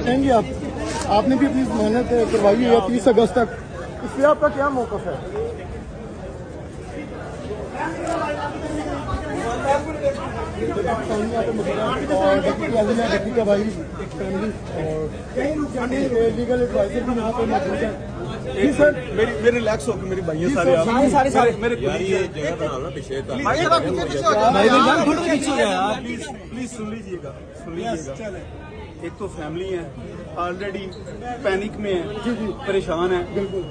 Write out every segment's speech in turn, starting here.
کہیں گے آپ نے بھی اپنی محنت کروائی ہے 30 اگست تک، اس پہ آپ کا کیا موقف ہے؟ ڈکی کا بھائی فیملی اور لیگل ایڈوائزر بھی یہاں پہ موجود ہیں. جی سر میری ریلیکس ہو کے میری بھائی سارے میرے پلیز سن لیجیے گا. ایک تو فیملی ہے آلریڈی پینک میں ہے، پریشان ہے،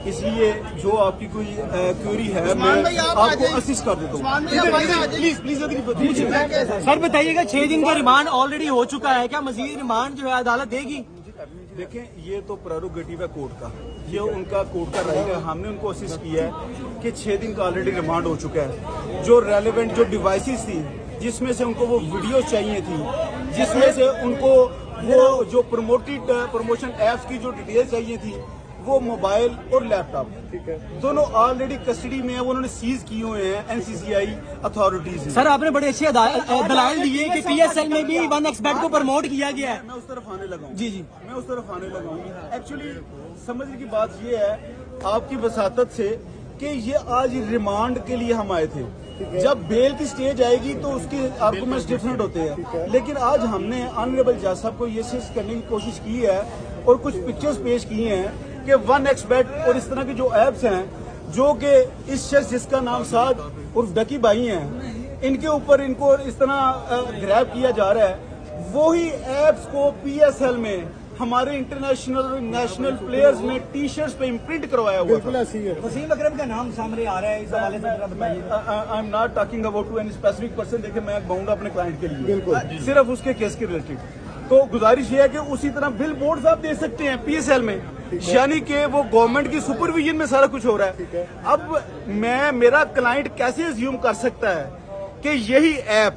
اس لیے جو آپ کی کوئی کیوری ہے میں آپ کو اسسٹ کر دیتا ہوں. پلیز سر بتائیے گا 6 دن کا ریمانڈ آلریڈی ہو چکا ہے، کیا مزید ریمانڈ جو ہے عدالت دے گی؟ دیکھیں یہ تو پریروگیٹو ہے کورٹ کا، یہ ان کا کورٹ کا رائٹ ہے. ہم نے ان کو اسسٹ کیا ہے کہ 6 دن کا آلریڈی ریمانڈ ہو چکا ہے. جو ریلیونٹ جو ڈیوائسز تھی جس میں سے ان کو وہ ویڈیوز چاہیے تھی، جس میں سے ان کو وہ جو پروموشن ایپس کی جو ڈیٹیل چاہیے تھی، وہ موبائل اور لیپ ٹاپ دونوں آلریڈی کسٹڈی میں ہیں، وہ انہوں نے سیز کیے ہوئے ہیں NCCI اتھارٹیز. سر آپ نے بڑے اچھے دلائل دیے کہ PSL میں بھی 1xBet کو پروموٹ کیا گیا ہے. میں اس طرف آنے لگا ہوں. جی میں اس طرف آنے لگا ہوں. ایکچولی سمجھنے کی بات یہ ہے آپ کی وساطت سے کہ یہ آج ریمانڈ کے لیے ہم آئے تھے. جب بیل کی سٹیج آئے گی تو اس کے آرگومنٹس ڈفرینٹ ہوتے ہیں، لیکن آج ہم نے آنریبل جج صاحب کو یہ چیز کرنے کی کوشش کی ہے اور کچھ پکچرز پیش کی ہیں کہ 1xBet اور اس طرح کے جو ایپس ہیں جو کہ اس شخص جس کا نام سعد عرف ڈکی بھائی ہیں، ان کے اوپر ان کو اس طرح گریب کیا جا رہا ہے. وہی ایپس کو PSL میں ہمارے انٹرنیشنل نیشنل پلیئرز نے ٹی شرٹس پہ امپرنٹ کروایا ہوا. بالکل ایسی ہے. وسیم اکرم کا نام سامنے آ رہا ہے اس حوالے سے بتائیے. I am not talking about to any specific person. دیکھیں میں بہوں گا اپنے کلائنٹ کے لیے صرف اس کے کیس کے ریلیٹڈ. تو گزارش یہ ہے کہ اسی طرح بل بورڈز آپ دے سکتے ہیں PSL میں، یعنی کہ وہ گورنمنٹ کی سپرویژن میں سارا کچھ ہو رہا ہے. اب میرا کلائنٹ کیسے ازیوم کر سکتا ہے کہ یہی ایپ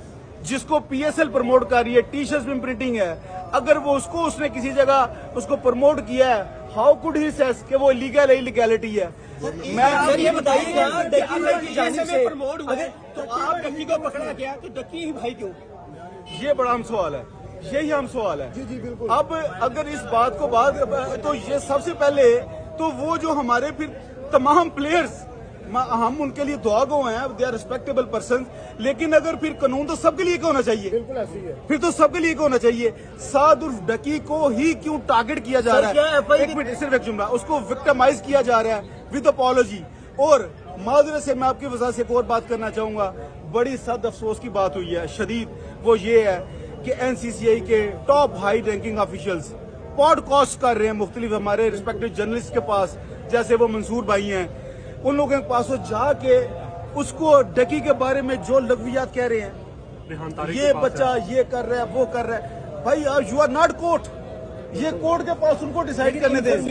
جس کو PSL پروموٹ کر رہی ہے، ٹی شرٹس میں پرنٹنگ ہے، اگر وہ اس نے کسی جگہ اس کو پروموٹ کیا ہے، ہاؤ کوڈ ہی سیز کہ وہ لیگل ہے لیگیلٹی ہے. میں یہ بتائیے گا ڈکی بھائی کی جانب سے پروموٹ ہوئے تو آپ ڈکی کو پکڑا گیا تو ڈکی بھائی کیوں؟ یہ بڑا اہم سوال ہے، یہی اہم سوال ہے. جی بالکل. اب اگر اس بات کو تو یہ سب سے پہلے تو وہ جو ہمارے پھر تمام پلیئرز ہم ان کے لیے دعا گو ہیں، دے آر ریسپیکٹیبل پرسنز، لیکن اگر پھر قانون تو سب کے لیے ہونا چاہیے. بالکل ایسی ہے. پھر تو سب کے لیے ہونا چاہیے. سعد عرف ڈکی کو ہی کیوں ٹارگٹ کیا جا رہا ہے؟ ایک منٹ صرف ایک جملہ. اس کو وکٹمائز کیا جا رہا ہے ود اپالوجی. اور معذرت سے میں آپ کی وجہ سے ایک اور بات کرنا چاہوں گا. بڑی سخت افسوس کی بات ہوئی ہے شدید، وہ یہ ہے کہ NCCI کے top high ranking officials podcast کر رہے ہیں مختلف ہمارے ریسپیکٹڈ جرنلسٹ کے پاس، جیسے وہ منصور بھائی ہیں. ان لوگوں کے پاس وہ جا کے اس کو ڈکی کے بارے میں جو لغویات کہہ رہے ہیں، یہ بچہ یہ کر رہا ہے وہ کر رہا ہے. بھائی یو آر ناٹ کورٹ، یہ کورٹ کے پاس ان کو ڈیسائیڈ کرنے دیں.